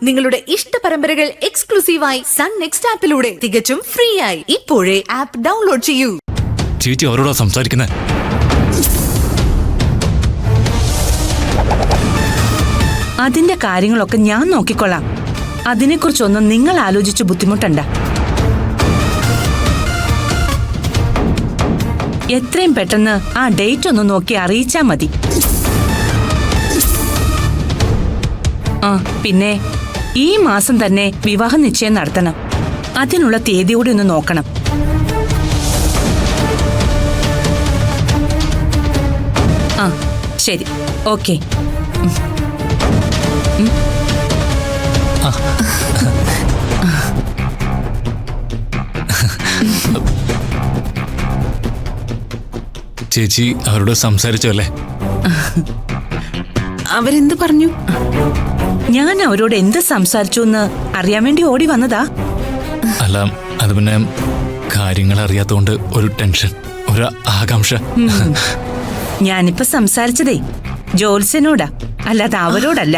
നിങ്ങളുടെ ഇഷ്ട പരമ്പരകൾ എക്സ്ക്ലൂസീവായി സൺ നെക്സ്റ്റ് ആപ്പിലൂടെ തികച്ചും ഫ്രീ ആയി ഇപ്പോഴേ ആപ്പ് ഡൗൺലോഡ് ചെയ്യൂ. ചേച്ചി അവരോടാ സംസാരിക്കുന്നത്. അതിന്റെ കാര്യങ്ങളൊക്കെ ഞാൻ നോക്കിക്കൊള്ളാം. അതിനെക്കുറിച്ചൊന്നും നിങ്ങൾ ആലോചിച്ച് ബുദ്ധിമുട്ടണ്ട. എത്രയും പെട്ടെന്ന് ആ ഡേറ്റ് ഒന്ന് നോക്കി അറിയിച്ചാ മതി. പിന്നെ ഈ മാസം തന്നെ വിവാഹ നിശ്ചയം നടത്തണം. അതിനുള്ള തീയതി കൂടി ഒന്ന് നോക്കണം. ശരി, ഓക്കെ. ചേച്ചി അവരോട് സംസാരിച്ചല്ലേ? അവരെന്ത് പറഞ്ഞു? ഞാൻ അവരോട് എന്ത് സംസാരിച്ചു എന്ന് അറിയാൻ വേണ്ടി ഓടി വന്നതാ. അല്ല, അത് പിന്നെ കാര്യങ്ങൾ അറിയാത്തോണ്ട് ഒരു ടെൻഷൻ, ഒരു ആകാംക്ഷ. ഞാനിപ്പോ സംസാരിച്ചതേ ജോത്സ്യനോടാ, അല്ലാതെ അവരോടല്ല.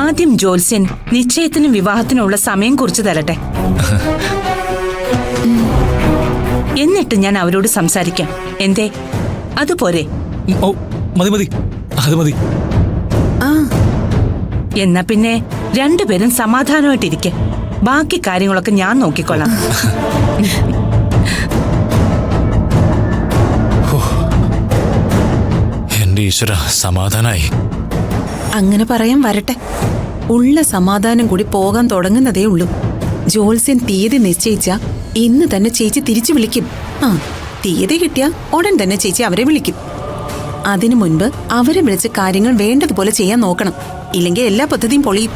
ആദ്യം ജോത്സ്യൻ നിശ്ചയത്തിനും വിവാഹത്തിനുള്ള സമയം കുറിച്ച് തരട്ടെ, എന്നിട്ട് ഞാൻ അവരോട് സംസാരിക്കാം. എന്തേ, അതുപോരെ? ഓ, മതി മതി, അത് മതി. എന്നാ പിന്നെ രണ്ടുപേരും സമാധാനമായിട്ടിരിക്കെ. ബാക്കി കാര്യങ്ങളൊക്കെ ഞാൻ നോക്കിക്കൊള്ളാം. എന്റെ ഈശ്വര, സമാധാനായി. അങ്ങനെ പറയാൻ വരട്ടെ. ഉള്ള സമാധാനം കൂടി പോകാൻ തുടങ്ങുന്നതേ ഉള്ളൂ. ജോത്സ്യൻ തീയതി നിശ്ചയിച്ച ഇന്ന് തന്നെ ചേച്ചി തിരിച്ചു വിളിക്കും. തീയതി കിട്ടിയ ഉടൻ തന്നെ ചേച്ചി അവരെ വിളിക്കും. അതിനു മുൻപ് അവരെ വിളിച്ച് കാര്യങ്ങൾ വേണ്ടതുപോലെ ചെയ്യാൻ നോക്കണം. ഇല്ലെങ്കിൽ എല്ലാ പദ്ധതിയും പൊളിയും.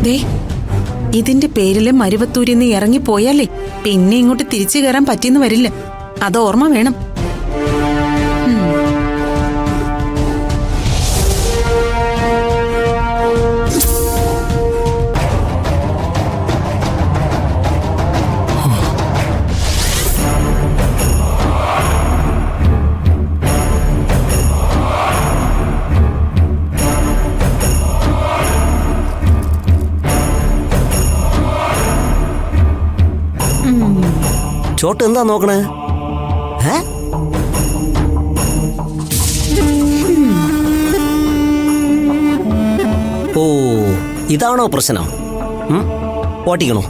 ദേ, ഇതിന്റെ പേരില് മരുവത്തൂരിന്ന് ഇറങ്ങിപ്പോയാലേ പിന്നെ ഇങ്ങോട്ട് തിരിച്ചു കയറാൻ പറ്റിയെന്ന് വരില്ല. അത് ഓർമ്മ വേണം. ചോട്ട് എന്താ നോക്കണേ? ഓ, ഇതാണോ പ്രശ്നം? ഓട്ടിക്കണോ?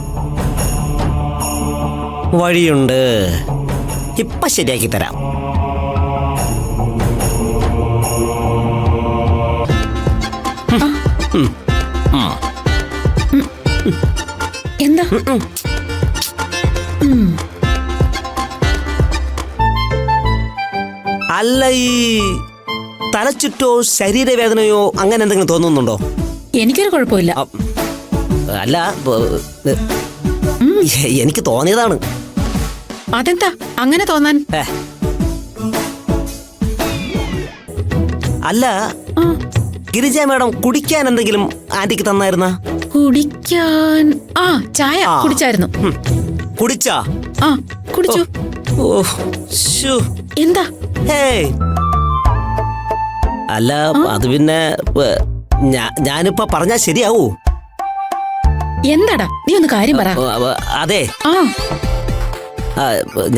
വഴിയുണ്ട്, ഇപ്പൊ ശരിയാക്കി തരാം. എന്താ? അല്ല, ഈ തലച്ചുറ്റോ ശരീരവേദനയോ അങ്ങനെ എന്തെങ്കിലും തോന്നുന്നുണ്ടോ? എനിക്കൊരു കുഴപ്പമില്ല. അല്ല, എനിക്ക് തോന്നിയതാണ്. അതെന്താ അങ്ങനെ തോന്നാൻ? അല്ല, ഗിരിജ മാഡം കുടിക്കാൻ എന്തെങ്കിലും ആന്റിക്ക് തന്നായിരുന്ന? കുടിക്കാൻ ചായ കുടിച്ചായിരുന്നു. കുടിച്ചാ? കുടിച്ചു. എന്താ? അല്ല, അത് പിന്നെ ഞാനിപ്പോ പറഞ്ഞാ ശരിയാവൂ? എന്താടാ, നീ ഒന്ന് കാര്യം പറ. അതെ,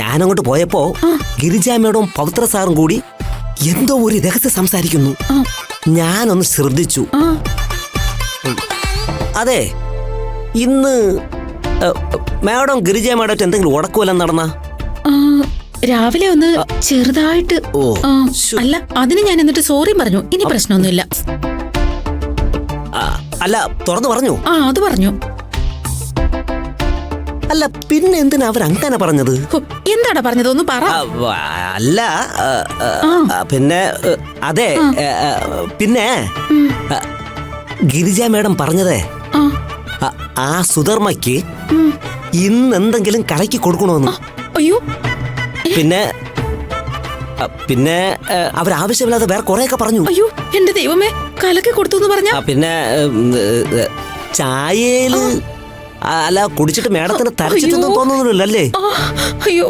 ഞാനങ്ങോട്ട് പോയപ്പോ ഗിരിജാമ്മയോടും പവിത്ര സാറും കൂടി എന്തോ ഒരു രഹസ്യം സംസാരിക്കുന്നു. ഞാനൊന്ന് ശ്രദ്ധിച്ചു. അതെ, ഇന്ന് മാഡം ഗിരിജ മാഡം എന്തെങ്കിലും ഉടക്കുവല്ലെന്ന് നടന്ന? രാവിലെ ഒന്ന് ചെറുതായിട്ട്. അല്ല, അതിന് ഞാൻ എന്നിട്ട് സോറി പറഞ്ഞു. ഇനി പ്രശ്നമൊന്നുമില്ല. അല്ല, തുറന്നു പറഞ്ഞു? അത് പറഞ്ഞു. അല്ല, പിന്നെ എന്തിനാ അവരങ്ങനെ പറഞ്ഞത്? എന്താടാ പറഞ്ഞത്, ഒന്ന് പറ. അല്ല, പിന്നെ അതെ, പിന്നെ ഗിരിജ മാഡം പറഞ്ഞതേ ആ സുധർമ്മയ്ക്ക് ഇന്ന് എന്തെങ്കിലും കലക്കി കൊടുക്കണമെന്ന്. അയ്യോ, പിന്നെ പിന്നെ അവരാവശ്യമില്ലാതെ വേറെ കുറെയൊക്കെ പറഞ്ഞു. അയ്യോ എന്റെ ദൈവമേ, കലക്കി കൊടുത്തു എന്ന് പറഞ്ഞ? പിന്നെ ചായയില് അല്ല കുടിച്ചിട്ട് മേഡത്തിന് തരച്ചിട്ടൊന്നും തോന്നുന്നില്ലല്ലേ? അയ്യോ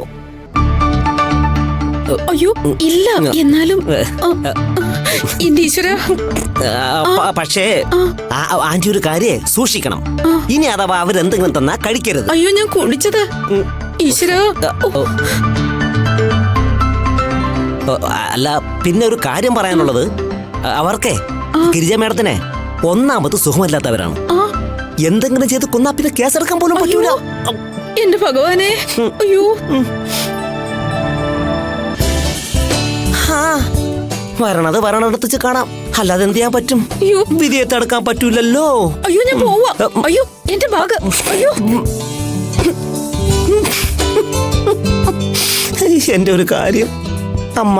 അയ്യോ ഇല്ല, എന്നാലും എന്റെ ഈശ്വര. പക്ഷേ ആന്റി ഒരു കാര്യം സൂക്ഷിക്കണം. ഇനി അഥവാ അവരെന്തെങ്കിലും തന്നാ കഴിക്കരുത്. അയ്യോ ഞാൻ കുടിച്ചത്. ഈശ്വര. അല്ല പിന്നെ ഒരു കാര്യം പറയാനുള്ളത്, അവർക്കേ ഗിരിജ മേഡത്തിനെ ഒന്നാമത് സുഖമില്ലാത്തവരാണ്. എന്തെങ്കിലും ചെയ്ത് കൊന്നാ പിന്നെ കേസെടുക്കാൻ പോലും പറ്റൂല. എന്റെ ഭഗവാനെ. അയ്യോ വരണത് വെച്ച് കാണാം. അല്ലാതെ എന്ത് ചെയ്യാൻ പറ്റും? വിധിയെ തടുക്കാൻ പറ്റൂലല്ലോ. അയ്യോ ഞാൻ പോവാ. അയ്യോ എന്റെ ഭാഗം. അയ്യോ എന്റെ ഒരു കാര്യം അമ്മ.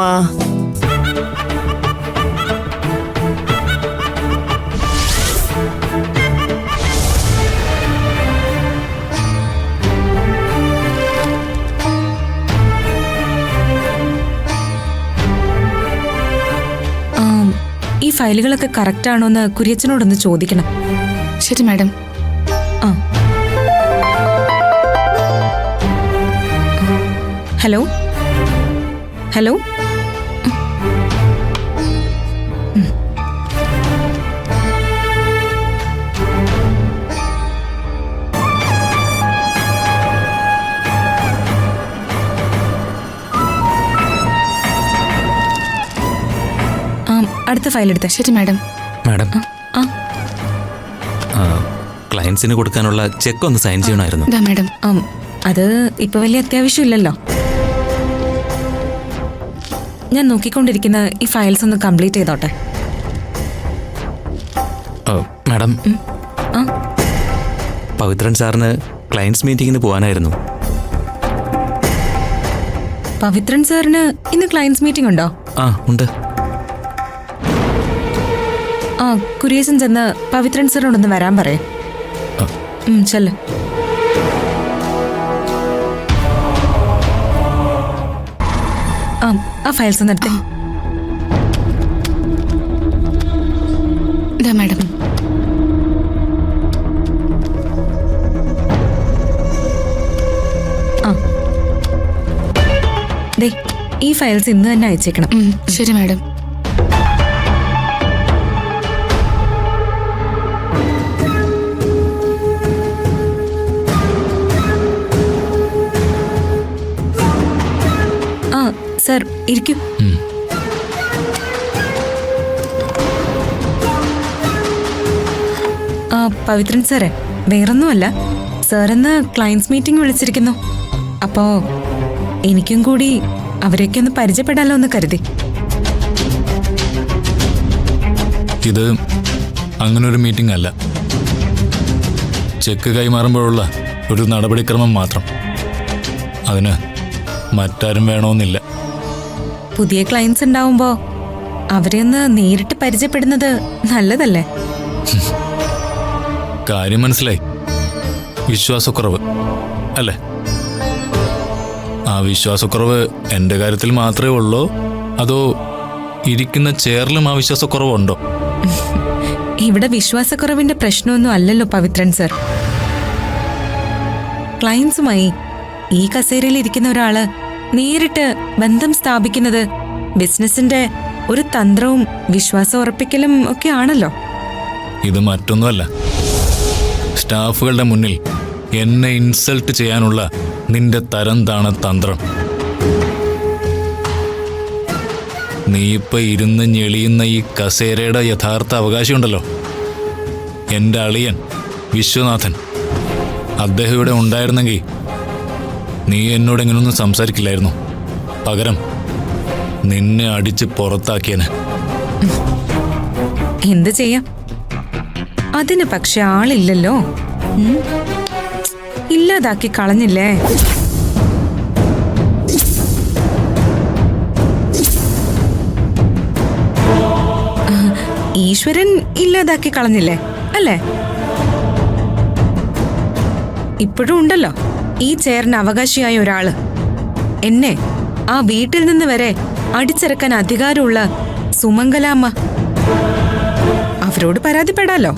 ഈ ഫയലുകളൊക്കെ കറക്റ്റ് ആണോന്ന് കുര്യച്ചനോടൊന്ന് ചോദിക്കണം. ശരി മാഡം. ആ ഹലോ ഹലോ. അടുത്ത ഫയൽ എടുത്തേ. ശരി മാഡം. മാഡം, ക്ലയൻസിന് കൊടുക്കാനുള്ള ചെക്ക് ഒന്ന് സൈൻ ചെയ്യണമായിരുന്നു. ഇതാ മാഡം. അത് ഇപ്പൊ വലിയ അത്യാവശ്യമില്ലല്ലോ. ഞാൻ നോക്കിക്കൊണ്ടിരിക്കുന്ന ഈ ഫയൽസ് ഒന്ന് കംപ്ലീറ്റ് ചെയ്തോട്ടെ. മാഡം, പവിത്രൻ സാറിന് ക്ലയൻസ് മീറ്റിങ്ങിന് പോകാനായിരുന്നു. പവിത്രൻ സാറിന് ഇന്ന് ക്ലയൻസ് മീറ്റിംഗ് ഉണ്ടോ? ഉണ്ട്. കുര്യസൻ ചെന്ന് പവിത്രൻ സാറിനോടൊന്ന് വരാൻ പറയേ. ചെല്ല്. ആ ഫയൽസ് ഒന്ന് എടുത്തേ. ഇതാ മാഡം. ദേ ഈ ഫയൽസ് ഇന്ന് തന്നെ അയച്ചേക്കണം. ശരി മാഡം. സർ ഇരിക്കൂ. പവിത്രൻ സാറേ, വേറൊന്നുമല്ല, സാറിന്ന് ക്ലയൻസ് മീറ്റിംഗ് വിളിച്ചിരിക്കുന്നു. അപ്പോ എനിക്കും കൂടി അവരെയൊക്കെ ഒന്ന് പരിചയപ്പെടാലോ എന്ന് കരുതി. ഇത് അങ്ങനൊരു മീറ്റിംഗ് അല്ല, ചെക്ക് കൈമാറുമ്പോഴുള്ള ഒരു നടപടിക്രമം മാത്രം. അതിന് മറ്റാരും വേണമെന്നില്ല. പുതിയ ക്ലയൻസ് ഉണ്ടാവുമ്പോ അവരെ ഒന്ന് നേരിട്ട് പരിചയപ്പെടുന്നത് നല്ലതല്ലേ? കാര്യം മനസ്സിലായി. വിശ്വാസക്കുറവ് അല്ലേ? ആ വിശ്വാസക്കുറവ് എൻ്റെ കാര്യത്തിൽ മാത്രമേ ഉള്ളൂ, അതോ ഇരിക്കുന്ന ചെയറിലും ആ വിശ്വാസക്കുറവുണ്ടോ? ഇവിടെ വിശ്വാസക്കുറവിന്റെ പ്രശ്നമൊന്നും അല്ലല്ലോ പവിത്രൻ സർ. ക്ലയൻസുമായി ഈ കസേരയിൽ ഇരിക്കുന്ന ഒരാള് നേരിട്ട് ബന്ധം സ്ഥാപിക്കുന്നത് ബിസിനസിന്റെ ഒരു തന്ത്രവും വിശ്വാസം ഉറപ്പിക്കലും ഒക്കെ ആണല്ലോ. ഇത് മറ്റൊന്നുമല്ല, സ്റ്റാഫുകളുടെ മുന്നിൽ എന്നെ ഇൻസൾട്ട് ചെയ്യാനുള്ള നിന്റെ തരം താണ തന്ത്രം. നീ ഇപ്പൊ ഇരുന്ന് ഞെളിയുന്ന ഈ കസേരയുടെ യഥാർത്ഥ അവകാശിയുണ്ടല്ലോ, എൻ്റെ അളിയൻ വിശ്വനാഥൻ. അദ്ദേഹം ഇവിടെ ഉണ്ടായിരുന്നെങ്കിൽ നീ എന്നോട് എങ്ങനെയൊന്നും സംസാരിക്കില്ലായിരുന്നു. പകരം നിന്നെ അടിച്ച് പുറത്താക്കിയന്. എന്ത് ചെയ്യാം, അതിന് പക്ഷെ ആളില്ലല്ലോ. ഇല്ലാതാക്കി കളഞ്ഞില്ലേ? ഈശ്വരൻ ഇല്ലാതാക്കി കളഞ്ഞില്ലേ അല്ലേ? ഇപ്പോഴും ഉണ്ടല്ലോ ഈ ചെയറിന് അവകാശിയായ ഒരാള്. എന്നെ ആ വീട്ടിൽ നിന്ന് വരെ അടിച്ചിറക്കാൻ അധികാരമുള്ള സുമംഗലാമ്മ. അവരോട് പരാതിപ്പെടാലോ.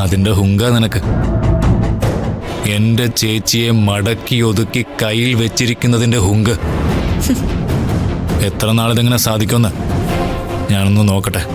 അതിന്റെ ഹുങ്ക നിനക്ക്. എന്റെ ചേച്ചിയെ മടക്കി ഒതുക്കി കയ്യിൽ വെച്ചിരിക്കുന്നതിന്റെ ഹുങ്ക്. എത്ര നാളിതെങ്ങനെ സാധിക്കുമെന്ന് ഞാനൊന്ന് നോക്കട്ടെ.